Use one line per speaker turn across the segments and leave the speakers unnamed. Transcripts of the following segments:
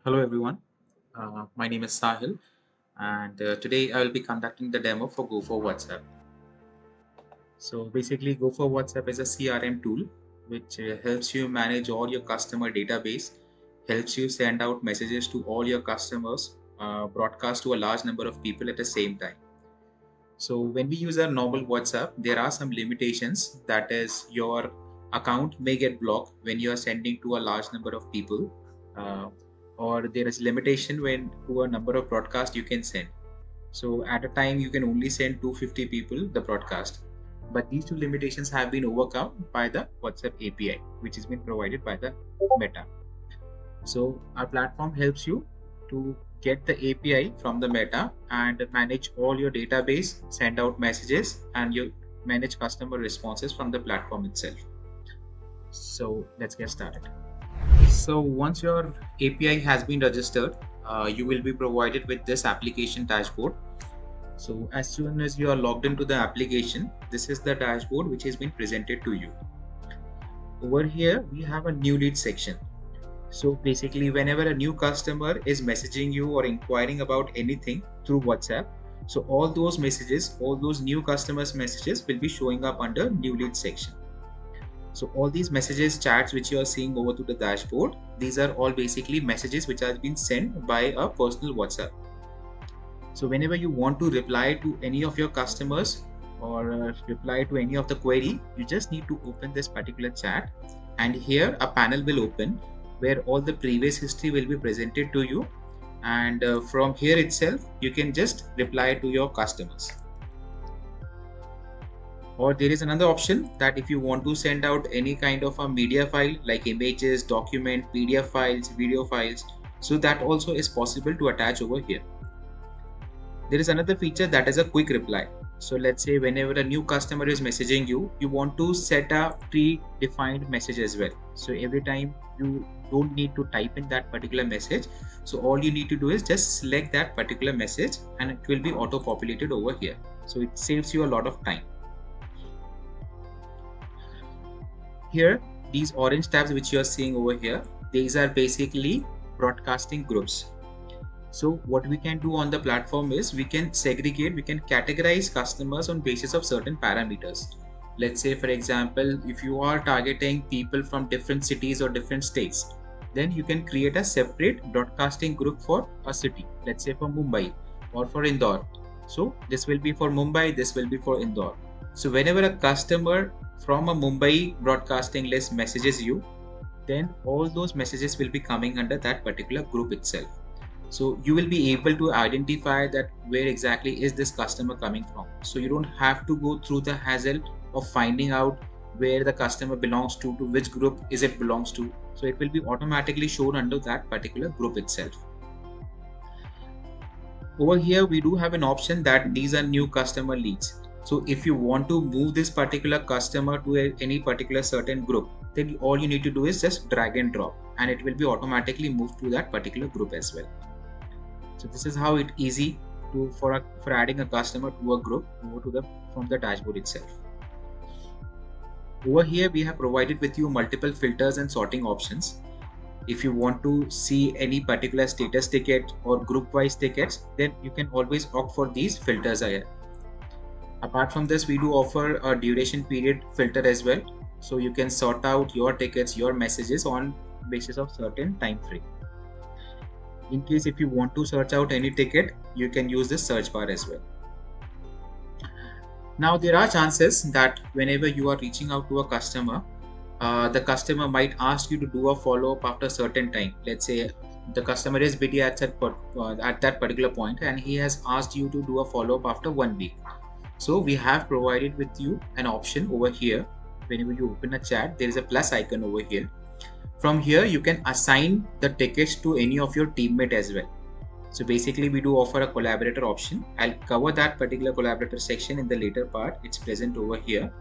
Hello everyone, my name is Sahil and today I will be conducting the demo for Go4Whatsup. So basically Go4Whatsup is a CRM tool which helps you manage all your customer database, helps you send out messages to all your customers, broadcast to a large number of people at the same time. So when we use a normal WhatsApp, there are some limitations. That is, your account may get blocked when you are sending to a large number of people, uh, or there is limitation when to a number of broadcasts you can send. So at a time you can only send 250 people the broadcast. But these two limitations have been overcome by the WhatsApp API, which has been provided by the Meta. So our platform helps you to get the API from the Meta and manage all your database, send out messages, and you manage customer responses from the platform itself. So let's get started. So once your API has been registered, you will be provided with this application dashboard. So as soon as you are logged into the application, this is the dashboard which has been presented to you. Over here, we have a new lead section. So basically, whenever a new customer is messaging you or inquiring about anything through WhatsApp, so all those messages, all those new customers' messages will be showing up under new lead section. So all these messages, chats which you are seeing over to the dashboard, these are all basically messages which have been sent by a personal WhatsApp. So whenever you want to reply to any of your customers or reply to any of the query, you just need to open this particular chat, and here a panel will open where all the previous history will be presented to you, and from here itself you can just reply to your customers. Or there is another option that if you want to send out any kind of a media file like images, document, PDF files, video files, so that also is possible to attach over here. There is another feature that is a quick reply. So let's say whenever a new customer is messaging you, you want to set a predefined message as well. So every time you don't need to type in that particular message. So all you need to do is just select that particular message and it will be auto populated over here. So it saves you a lot of time. Here, these orange tabs which you are seeing over here, these are basically broadcasting groups. So what we can do on the platform is we can segregate, we can categorize customers on basis of certain parameters. Let's say, for example, if you are targeting people from different cities or different states, then you can create a separate broadcasting group for a city. Let's say for Mumbai or for Indore. So this will be for Mumbai, this will be for Indore. So whenever a customer from a Mumbai broadcasting list messages you, then all those messages will be coming under that particular group itself. So you will be able to identify that where exactly is this customer coming from. So you don't have to go through the hassle of finding out where the customer belongs to which group is it belongs to. So it will be automatically shown under that particular group itself. Over here, we do have an option that these are new customer leads. So if you want to move this particular customer to any particular certain group, then all you need to do is just drag and drop and it will be automatically moved to that particular group as well. So this is how it easy to for adding a customer to a group over to the from the dashboard itself. Over here we have provided with you multiple filters and sorting options. If you want to see any particular status ticket or group wise tickets, then you can always opt for these filters here. Apart from this, we do offer a duration period filter as well. So you can sort out your tickets, your messages on basis of certain time frame. In case if you want to search out any ticket, you can use this search bar as well. Now there are chances that whenever you are reaching out to a customer, the customer might ask you to do a follow-up after a certain time. Let's say the customer is busy at that particular point and he has asked you to do a follow-up after 1 week. So we have provided with you an option over here. Whenever you open a chat, there is a plus icon over here. From here, you can assign the tickets to any of your teammate as well. So basically, we do offer a collaborator option. I'll cover that particular collaborator section in the later part. It's present over here.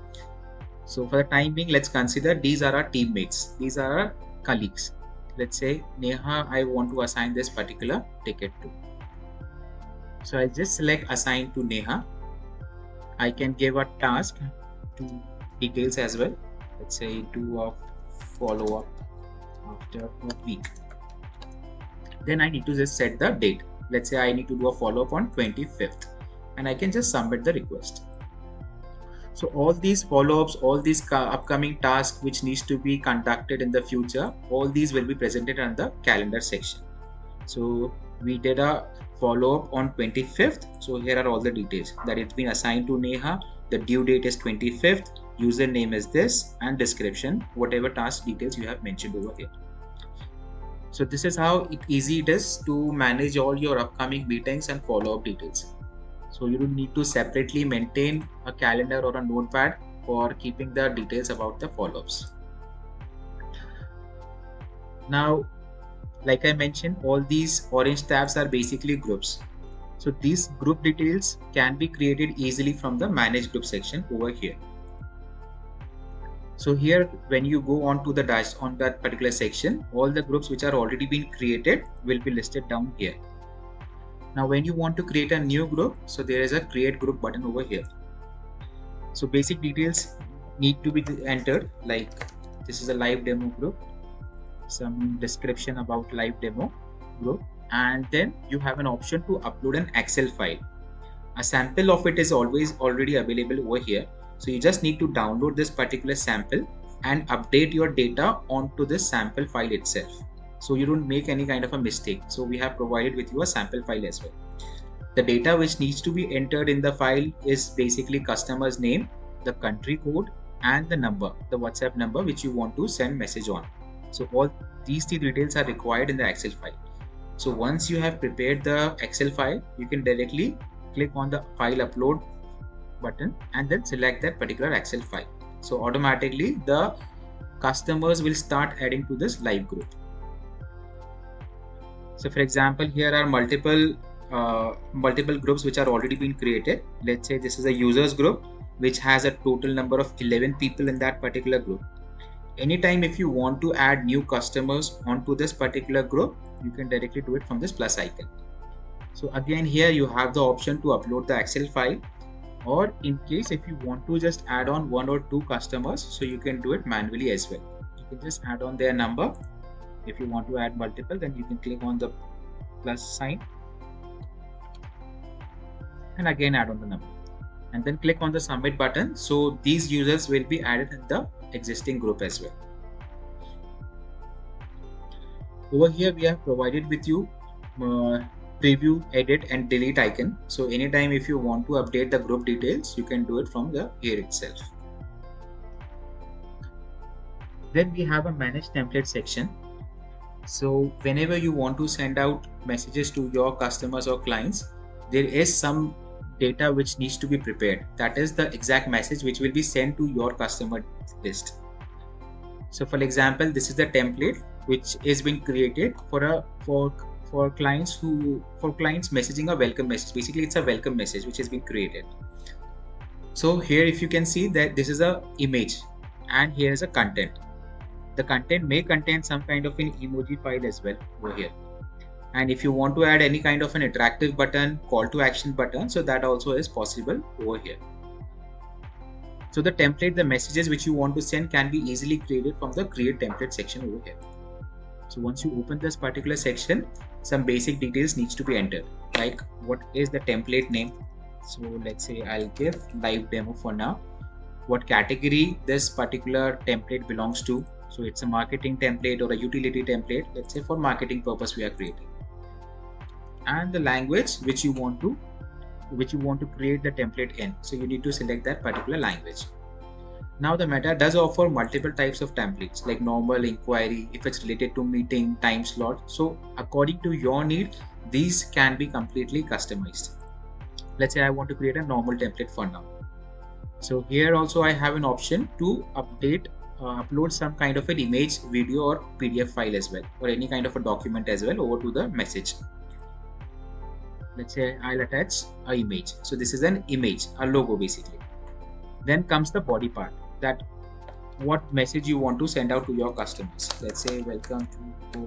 So for the time being, let's consider these are our teammates. These are our colleagues. Let's say Neha, I want to assign this particular ticket to. So I'll just select assign to Neha. I can give a task to details as well. Let's say do a follow-up after a week. Then I need to just set the date. Let's say I need to do a follow-up on 25th, and I can just submit the request. So all these follow-ups, all these upcoming tasks which needs to be conducted in the future, all these will be presented on the calendar section. So we did a follow-up on 25th. So here are all the details that it's been assigned to Neha. The due date is 25th. Username is this, and description, whatever task details you have mentioned over here. So this is how easy it is to manage all your upcoming meetings and follow-up details. So you don't need to separately maintain a calendar or a notepad for keeping the details about the follow-ups. Now, like I mentioned, all these orange tabs are basically groups. So these group details can be created easily from the manage group section over here. So here, when you go on to the dash on that particular section, all the groups which are already been created will be listed down here. Now, when you want to create a new group, so there is a create group button over here. So basic details need to be entered, like this is a live demo group, some description about live demo group, and then you have an option to upload an Excel file. A sample of it is always already available over here. So you just need to download this particular sample and update your data onto this sample file itself. So you don't make any kind of a mistake. So we have provided with you a sample file as well. The data which needs to be entered in the file is basically customer's name, the country code, and the number, the WhatsApp number which you want to send message on. So all these three details are required in the Excel file. So once you have prepared the Excel file, you can directly click on the file upload button and then select that particular Excel file. So automatically the customers will start adding to this live group. So for example, here are multiple groups which are already been created. Let's say this is a users group which has a total number of 11 people in that particular group. Anytime if you want to add new customers onto this particular group, you can directly do it from this plus icon. So again, here you have the option to upload the Excel file, or in case if you want to just add on 1 or 2 customers, so you can do it manually as well. You can just add on their number. If you want to add multiple, then you can click on the plus sign and again add on the number and then click on the submit button. So these users will be added in the existing group as well. Over here we have provided with you preview, edit and delete icon. So anytime if you want to update the group details, you can do it from the here itself. Then we have a manage template section. So whenever you want to send out messages to your customers or clients, there is some data which needs to be prepared. That is the exact message which will be sent to your customer list. So for example, this is the template which is being created for clients messaging a welcome message. Basically, it's a welcome message which has been created. So here, if you can see that this is a image and here is a content. The content may contain some kind of an emoji file as well over here. And if you want to add any kind of an interactive button, call to action button, so that also is possible over here. So the template, the messages which you want to send can be easily created from the create template section over here. So once you open this particular section, some basic details needs to be entered, like what is the template name. So let's say I'll give live demo for now. What category this particular template belongs to. So it's a marketing template or a utility template. Let's say for marketing purpose we are creating. And the language which you want to create the template in. So you need to select that particular language. Now the Meta does offer multiple types of templates like normal, inquiry, if it's related to meeting, time slot. So according to your need, these can be completely customized. Let's say I want to create a normal template for now. So here also I have an option to upload some kind of an image, video or PDF file as well, or any kind of a document as well over to the message. Let's say I'll attach an image. So this is an image, a logo basically. Then comes the body part, that what message you want to send out to your customers. Let's say welcome to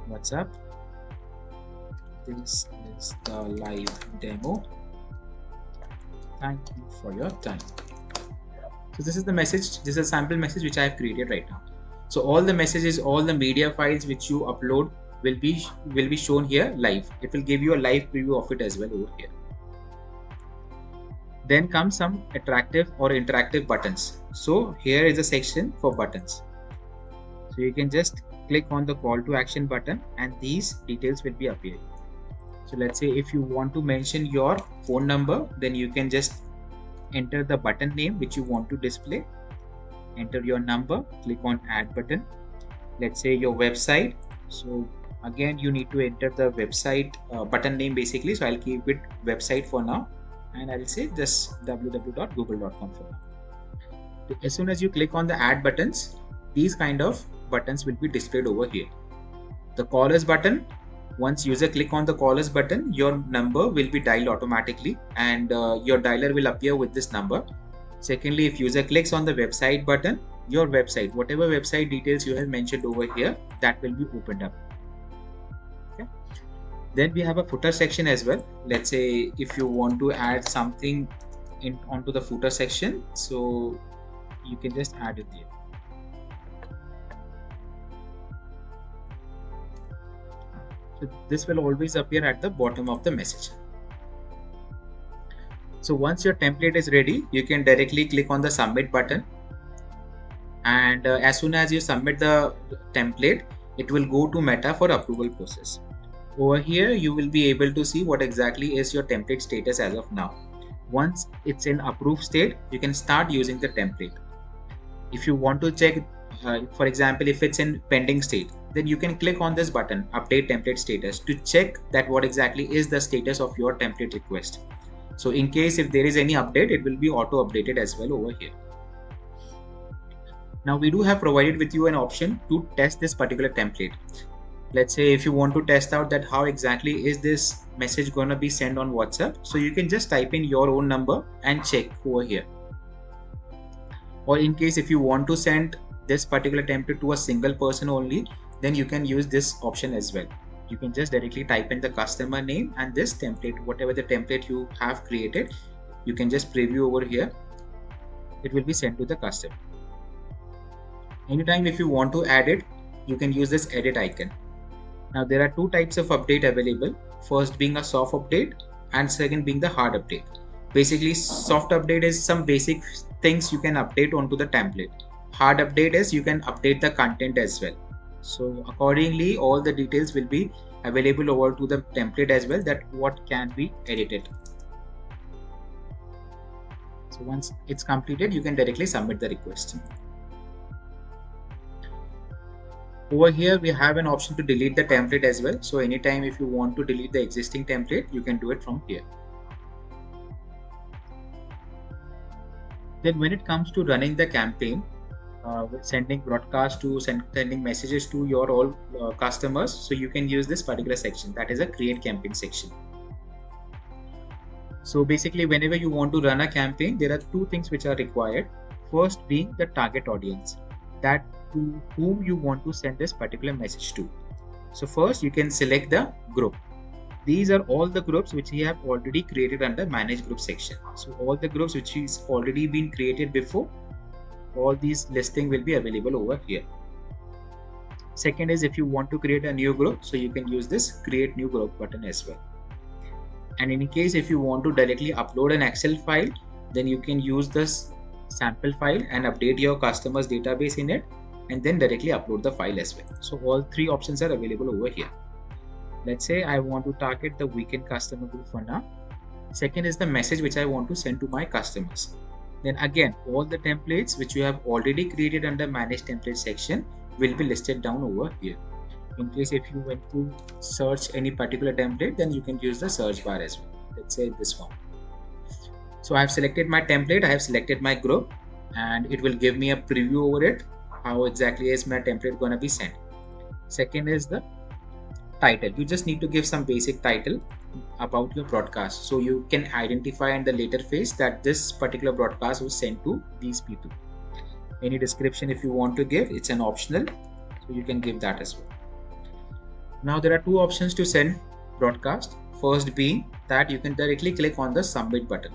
Go4Whatsup. This is the live demo. Thank you for your time. So this is the message. This is a sample message which I have created right now. So all the messages, all the media files which you upload will be shown here live. It will give you a live preview of it as well over here. Then comes some attractive or interactive buttons. So here is a section for buttons. So you can just click on the call to action button and these details will be appearing. So let's say if you want to mention your phone number, then you can just enter the button name which you want to display, enter your number, click on add button. Let's say your website. So again, you need to enter the website button name basically. So I'll keep it website for now, and I'll say just www.google.com for now. As soon as you click on the add buttons, these kind of buttons will be displayed over here. The callers button, once user click on the callers button, your number will be dialed automatically and your dialer will appear with this number. Secondly, if user clicks on the website button, your website, whatever website details you have mentioned over here, that will be opened up. Okay. Then we have a footer section as well. Let's say if you want to add something onto the footer section, so you can just add it here. So this will always appear at the bottom of the message. So once your template is ready, you can directly click on the submit button, and as soon as you submit the template, it will go to Meta for approval process. Over here you will be able to see what exactly is your template status as of now. Once it's in approved state, you can start using the template. If you want to check, for example, if it's in pending state, then you can click on this button, update template status, to check that what exactly is the status of your template request. So in case if there is any update, it will be auto updated as well over here. Now we do have provided with you an option to test this particular template. Let's say if you want to test out that how exactly is this message going to be sent on WhatsApp, so you can just type in your own number and check over here. Or in case if you want to send this particular template to a single person only, then you can use this option as well. You can just directly type in the customer name and this template, whatever the template you have created, you can just preview over here. It will be sent to the customer. Anytime if you want to add it, you can use this edit icon. Now there are two types of update available. First being a soft update and second being the hard update. Basically, soft update is some basic things you can update onto the template. Hard update is you can update the content as well. So accordingly, all the details will be available over to the template as well, that what can be edited. So once it's completed, you can directly submit the request. Over here, we have an option to delete the template as well. So anytime if you want to delete the existing template, you can do it from here. Then when it comes to running the campaign, sending broadcast to sending messages to your all customers, so you can use this particular section, that is a create campaign section. So basically, whenever you want to run a campaign, there are two things which are required. First being the target audience, that to whom you want to send this particular message to. So first you can select the group. These are all the groups which we have already created under manage group section. So all the groups which is already been created before, all these listing will be available over here. Second is if you want to create a new group, so you can use this create new group button as well. And in case if you want to directly upload an Excel file, then you can use this sample file and update your customers database in it and then directly upload the file as well. So all three options are available over here. Let's say I want to target the weekend customer group for now. Second is the message which I want to send to my customers. Then again, all the templates which you have already created under manage template section will be listed down over here. In case if you want to search any particular template, then you can use the search bar as well. Let's say this one. So I have selected my template, I have selected my group, and it will give me a preview over it, how exactly is my template going to be sent. Second is the title. You just need to give some basic title about your broadcast, so you can identify in the later phase that this particular broadcast was sent to these people. Any description if you want to give, it's an optional, so you can give that as well. Now there are two options to send broadcast. First being that you can directly click on the submit button.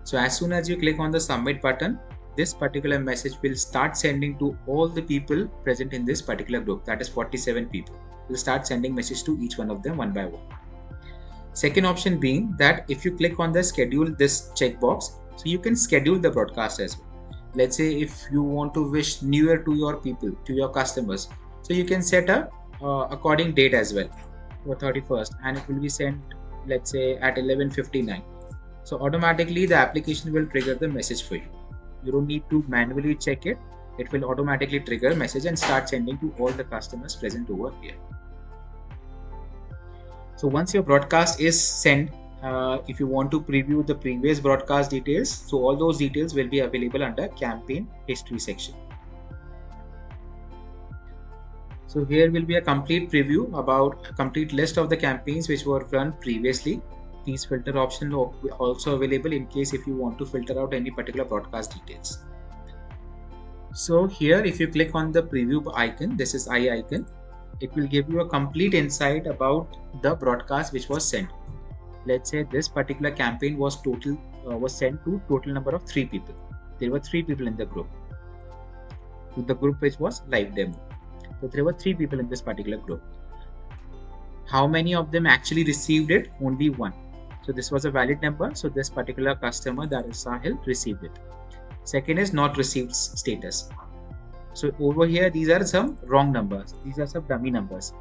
So as soon as you click on the submit button, this particular message will start sending to all the people present in this particular group, that is 47 people. will start sending message to each one of them one by one. Second option being that if you click on the schedule this checkbox, so you can schedule the broadcast as well. Let's say if you want to wish New Year to your people, to your customers, so you can set a according date as well for 31st, and it will be sent, let's say, at 11:59. So automatically the application will trigger the message for you. You don't need to manually check it. It will automatically trigger a message and start sending to all the customers present over here. So once your broadcast is sent, if you want to preview the previous broadcast details, so all those details will be available under campaign history section. So here will be a complete preview about a complete list of the campaigns which were run previously. These filter options are also available in case if you want to filter out any particular broadcast details. So here if you click on the preview icon, this is eye icon, it will give you a complete insight about the broadcast which was sent. Let's say this particular campaign was sent to total number of 3 people. There were 3 people in the group. So the group which was live demo. So there were 3 people in this particular group. How many of them actually received it? Only 1. So this was a valid number. So this particular customer, that is Sahil, received it. Second is not received status. So over here, these are some wrong numbers. These are some dummy numbers.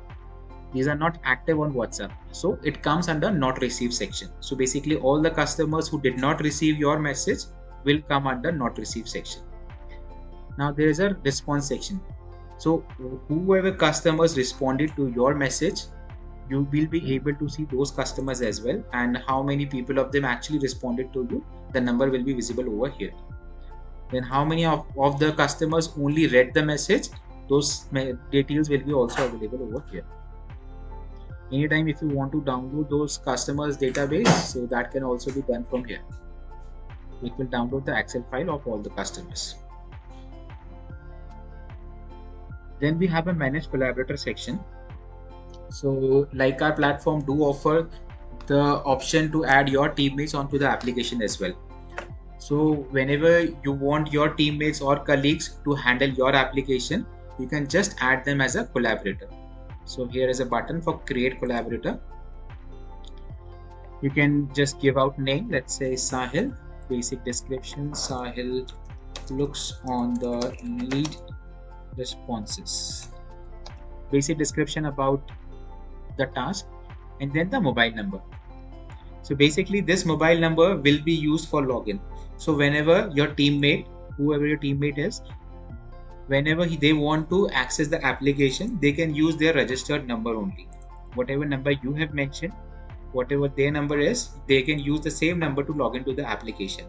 These are not active on WhatsApp. So it comes under not received section. So basically all the customers who did not receive your message will come under not received section. Now there is a response section. So whoever customers responded to your message, you will be able to see those customers as well, and how many people of them actually responded to you. The number will be visible over here. Then how many of the customers only read the message, those details will be also available over here. Anytime if you want to download those customers database, so that can also be done from here. It will download the Excel file of all the customers. Then we have a manage collaborator section. So like our platform do offer the option to add your teammates onto the application as well. So whenever you want your teammates or colleagues to handle your application, you can just add them as a collaborator. So here is a button for create collaborator. You can just give out name, let's say Sahil, basic description, Sahil looks on the lead responses, basic description about the task, and then the mobile number. So basically this mobile number will be used for login. So whenever your teammate, whoever your teammate is, whenever they want to access the application, they can use their registered number only. Whatever number you have mentioned, whatever their number is, they can use the same number to log into the application.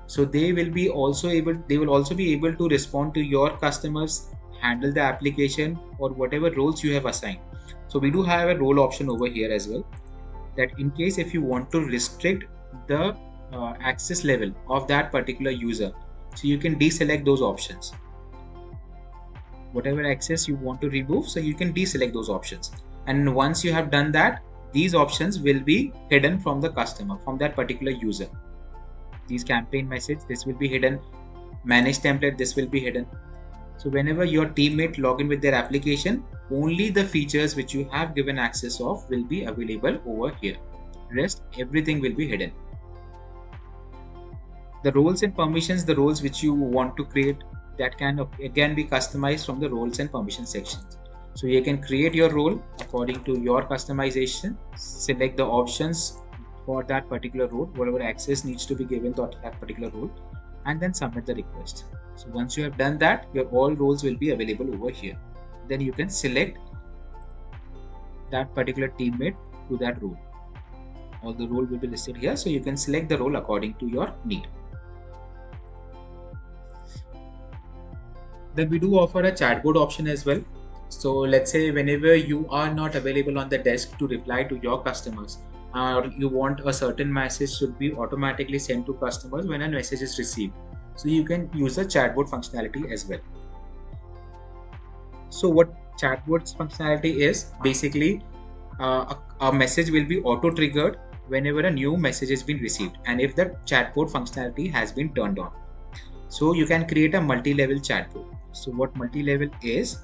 So they will also be able to respond to your customers, handle the application, or whatever roles you have assigned. So we do have a role option over here as well, that in case if you want to restrict the access level of that particular user, so you can deselect those options. Whatever access you want to remove, so you can deselect those options. And once you have done that, these options will be hidden from the customer, from that particular user. These campaign message, this will be hidden. Manage template, this will be hidden. So whenever your teammate log in with their application, only the features which you have given access of will be available over here. Rest, everything will be hidden. The roles and permissions, the roles which you want to create, that can again be customized from the roles and permission sections. So you can create your role according to your customization, select the options for that particular role, whatever access needs to be given to that particular role, and then submit the request. So once you have done that, your all roles will be available over here. Then you can select that particular teammate to that role. All the role will be listed here, so you can select the role according to your need. Then we do offer a chatbot option as well. So let's say whenever you are not available on the desk to reply to your customers, or you want a certain message should be automatically sent to customers when a message is received, so you can use the chatbot functionality as well. So what chatbot's functionality is, basically a message will be auto triggered whenever a new message has been received, and if the chatbot functionality has been turned on. So you can create a multi-level chatbot. So what multi-level is,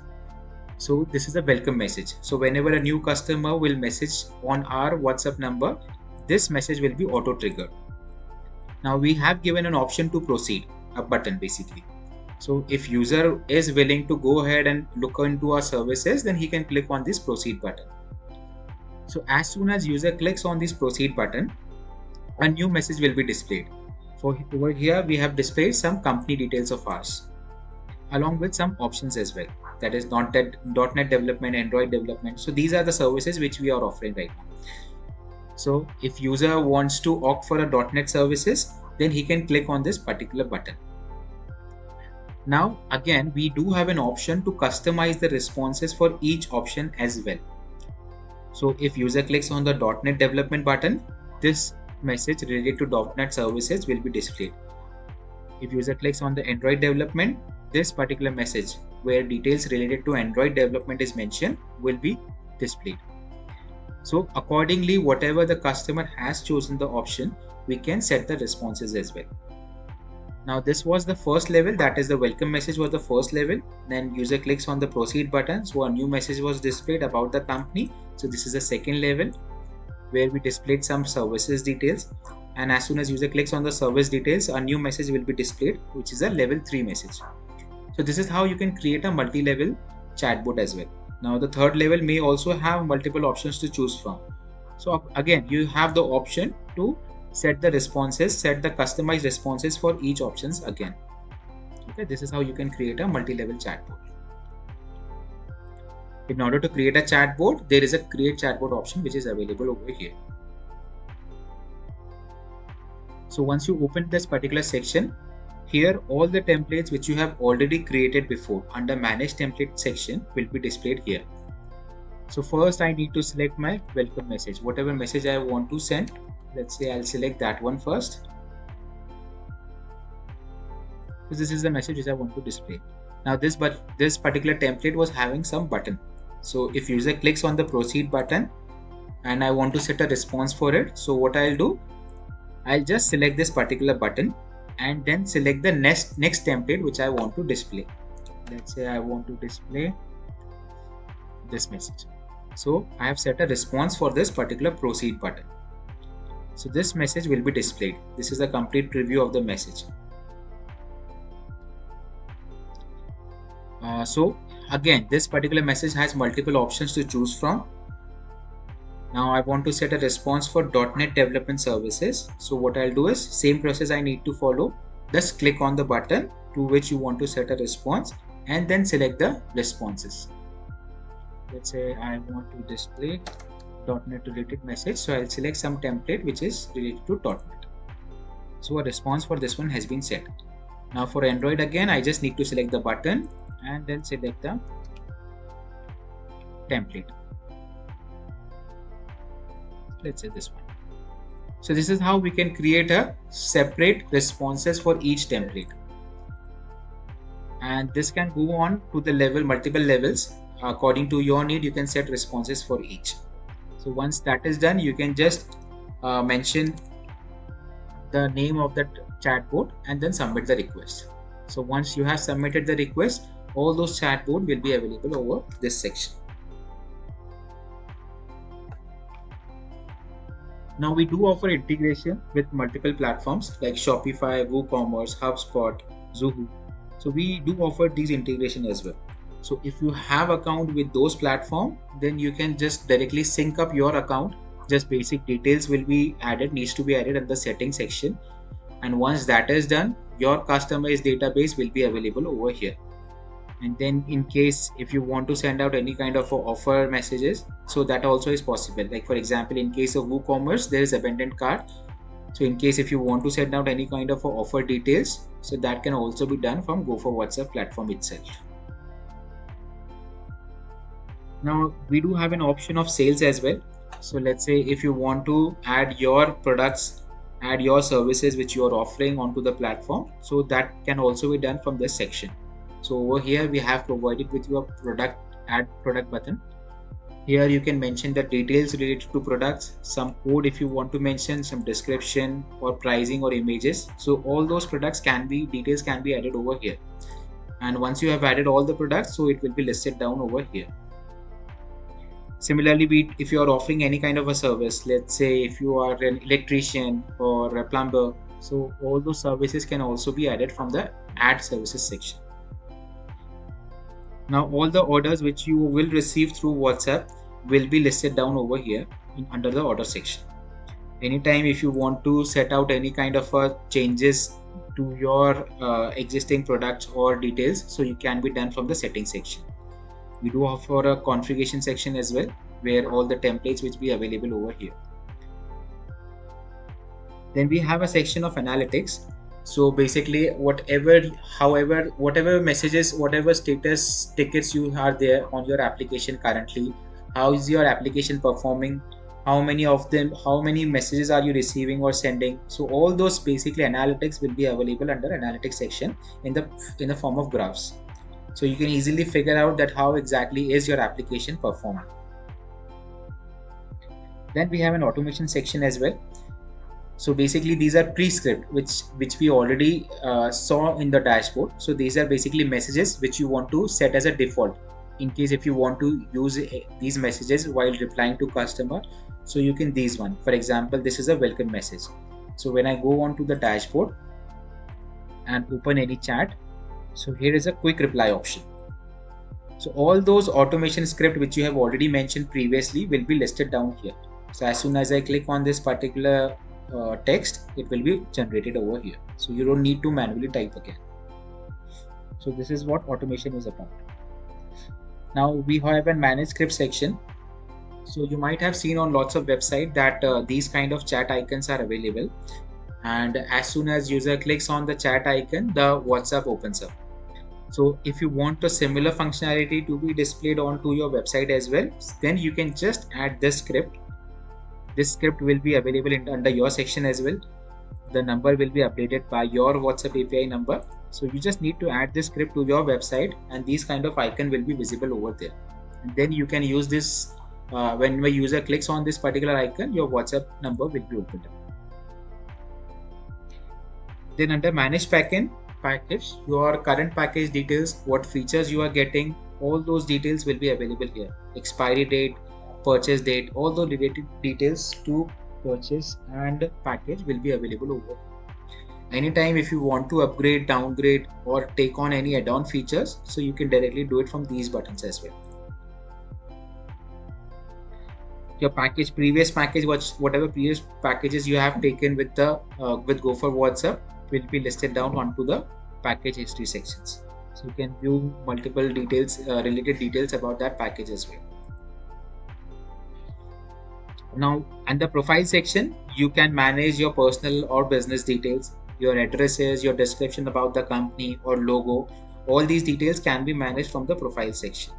So this is a welcome message. So whenever a new customer will message on our WhatsApp number, this message will be auto triggered. Now we have given an option to proceed, a button basically. So if user is willing to go ahead and look into our services, then he can click on this proceed button. So as soon as user clicks on this proceed button, a new message will be displayed. For over here, we have displayed some company details of ours, along with some options as well. That is .NET development, Android development. So these are the services which we are offering right now. So if user wants to opt for a .NET services, then he can click on this particular button. Now again, we do have an option to customize the responses for each option as well. So if user clicks on the .NET development button, this message related to .NET services will be displayed. If user clicks on the Android development, this particular message where details related to Android development is mentioned will be displayed. So accordingly, whatever the customer has chosen the option, we can set the responses as well. Now this was the first level, that is the welcome message was the first level. Then user clicks on the proceed button, so a new message was displayed about the company. So this is the second level where we displayed some services details, and as soon as user clicks on the service details, a new message will be displayed, which is a level 3 message. So this is how you can create a multi-level chatbot as well. Now the third level may also have multiple options to choose from. So again, you have the option to set the responses, set the customized responses for each options again. Okay, this is how you can create a multi-level chatbot. In order to create a chatbot, there is a create chatbot option which is available over here. So once you open this particular section, here all the templates which you have already created before under manage template section will be displayed here. So first I need to select my welcome message, whatever message I want to send. Let's say I'll select that one first. So this is the message which I want to display. Now this particular template was having some button. So if user clicks on the proceed button and I want to set a response for it, so what I'll do, I'll just select this particular button and then select the next template which I want to display. Let's say I want to display this message. So I have set a response for this particular proceed button. So this message will be displayed. This is a complete preview of the message. So again, this particular message has multiple options to choose from. Now I want to set a response for .NET development services. So what I'll do is same process I need to follow. Just click on the button to which you want to set a response and then select the responses. Let's say I want to display .NET related message. So I'll select some template which is related to .NET. So a response for this one has been set. Now for Android again, I just need to select the button and then select the template. Let's say this one. So this is how we can create a separate responses for each template. And this can go on to the level, multiple levels. According to your need, you can set responses for each. So once that is done, you can just mention the name of that chatbot and then submit the request. So once you have submitted the request, all those chatbot will be available over this section. Now we do offer integration with multiple platforms like Shopify, WooCommerce, HubSpot, Zoho. So we do offer these integration as well. So if you have account with those platforms, then you can just directly sync up your account. Just basic details will be added, needs to be added in the settings section. And once that is done, your customized database will be available over here. And then in case if you want to send out any kind of offer messages, so that also is possible. Like for example, in case of WooCommerce, there is abandoned cart. So in case if you want to send out any kind of offer details, so that can also be done from Go4Whatsup platform itself. Now we do have an option of sales as well. So let's say if you want to add your products, add your services which you are offering onto the platform, so that can also be done from this section. So over here we have provided with your add product button. Here you can mention the details related to products, some code if you want to mention, some description or pricing or images. So all those details can be added over here. and once you have added all the products, so it will be listed down over here. Similarly, if you are offering any kind of a service, let's say if you are an electrician or a plumber, so all those services can also be added from the add services section. Now all the orders which you will receive through WhatsApp will be listed down over here under the order section. Anytime if you want to set out any kind of changes to your existing products or details, so you can be done from the settings section. We do offer a configuration section as well, where all the templates will be available over here. Then we have a section of analytics. So basically, whatever messages, whatever status tickets you are there on your application currently, how is your application performing? How many messages are you receiving or sending? So all those basically analytics will be available under analytics section in the form of graphs. So you can easily figure out that how exactly is your application performing. Then we have an automation section as well. So basically these are pre-script which we already saw in the dashboard. So these are basically messages which you want to set as a default in case if you want to use these messages while replying to customer. So you can these one. For example, this is a welcome message. So when I go on to the dashboard and open any chat, so here is a quick reply option. So all those automation script which you have already mentioned previously will be listed down here. So as soon as I click on this particular text, it will be generated over here. So you don't need to manually type again. So this is what automation is about. Now we have a manage script section. So you might have seen on lots of websites that these kind of chat icons are available. And as soon as user clicks on the chat icon, the WhatsApp opens up. So if you want a similar functionality to be displayed onto your website as well, then you can just add this script. This script will be available under your section as well. The number will be updated by your WhatsApp API number. So you just need to add this script to your website and these kind of icon will be visible over there. And then you can use this when the user clicks on this particular icon, your WhatsApp number will be opened up. Then under manage package, your current package details, what features you are getting, all those details will be available here. Expiry date, purchase date, all the related details to purchase and package will be available over. Anytime if you want to upgrade, downgrade or take on any add-on features, so you can directly do it from these buttons as well. Your previous package, whatever previous packages you have taken with with Go4Whatsup will be listed down onto the package history sections. So you can view multiple details, related details about that package as well. Now, under profile section, you can manage your personal or business details, your addresses, your description about the company or logo. All these details can be managed from the profile section.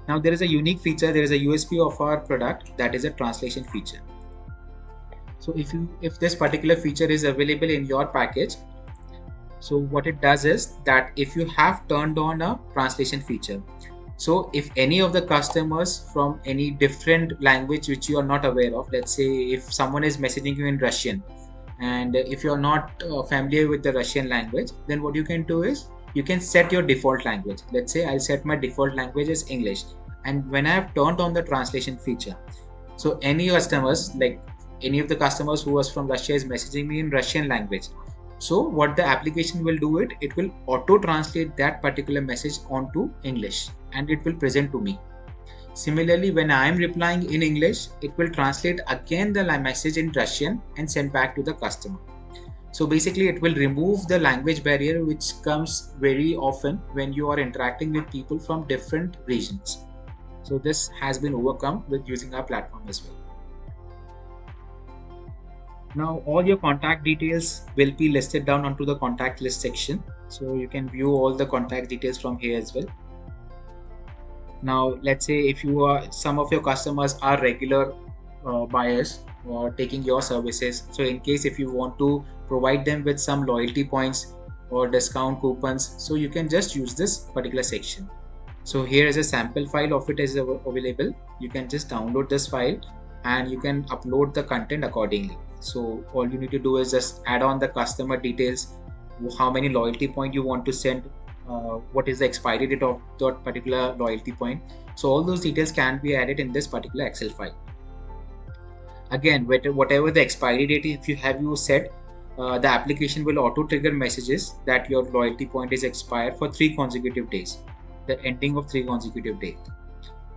Now there is a unique feature, there is a USP of our product, that is a translation feature. So if this particular feature is available in your package, so what it does is that if you have turned on a translation feature, so if any of the customers from any different language which you are not aware of, let's say if someone is messaging you in Russian and if you are not familiar with the Russian language, then what you can do is you can set your default language. Let's say I'll set my default language as English, and when I have turned on the translation feature, so any customers, like any of the customers who was from Russia is messaging me in Russian language, so what the application will do, it will auto translate that particular message onto English and it will present to me. Similarly, when I am replying in English, it will translate again the message in Russian and send back to the customer. So basically it will remove the language barrier which comes very often when you are interacting with people from different regions. So this has been overcome with using our platform as well. Now all your contact details will be listed down onto the contact list section. So you can view all the contact details from here as well. Now let's say if some of your customers are regular buyers or taking your services. So in case if you want to provide them with some loyalty points or discount coupons, so you can just use this particular section. So here is a sample file of it is available. You can just download this file and you can upload the content accordingly. So all you need to do is just add on the customer details, how many loyalty points you want to send what is the expiry date of that particular loyalty point. So all those details can be added in this particular Excel file. Again, whatever the expiry date, if you have set, the application will auto trigger messages that your loyalty point is expired for 3 consecutive days, the ending of 3 consecutive days.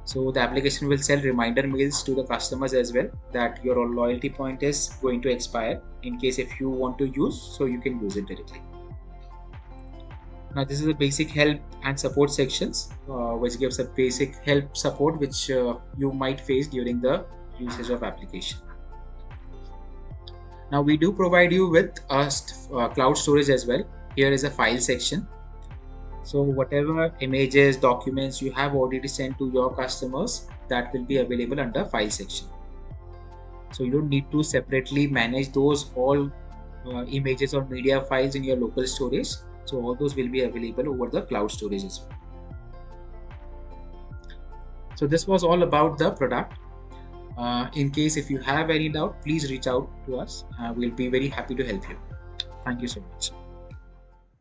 So the application will send reminder mails to the customers as well that your loyalty point is going to expire. In case if you want to use, so you can use it directly. Now this is the basic help and support sections, which gives a basic help support which you might face during the usage of application. Now we do provide you with a cloud storage as well. Here is a file section. So whatever images, documents you have already sent to your customers, that will be available under file section. So you don't need to separately manage those all images or media files in your local storage. So all those will be available over the cloud storage as well. So this was all about the product. In case if you have any doubt, please reach out to us. We'll be very happy to help you. Thank you so much.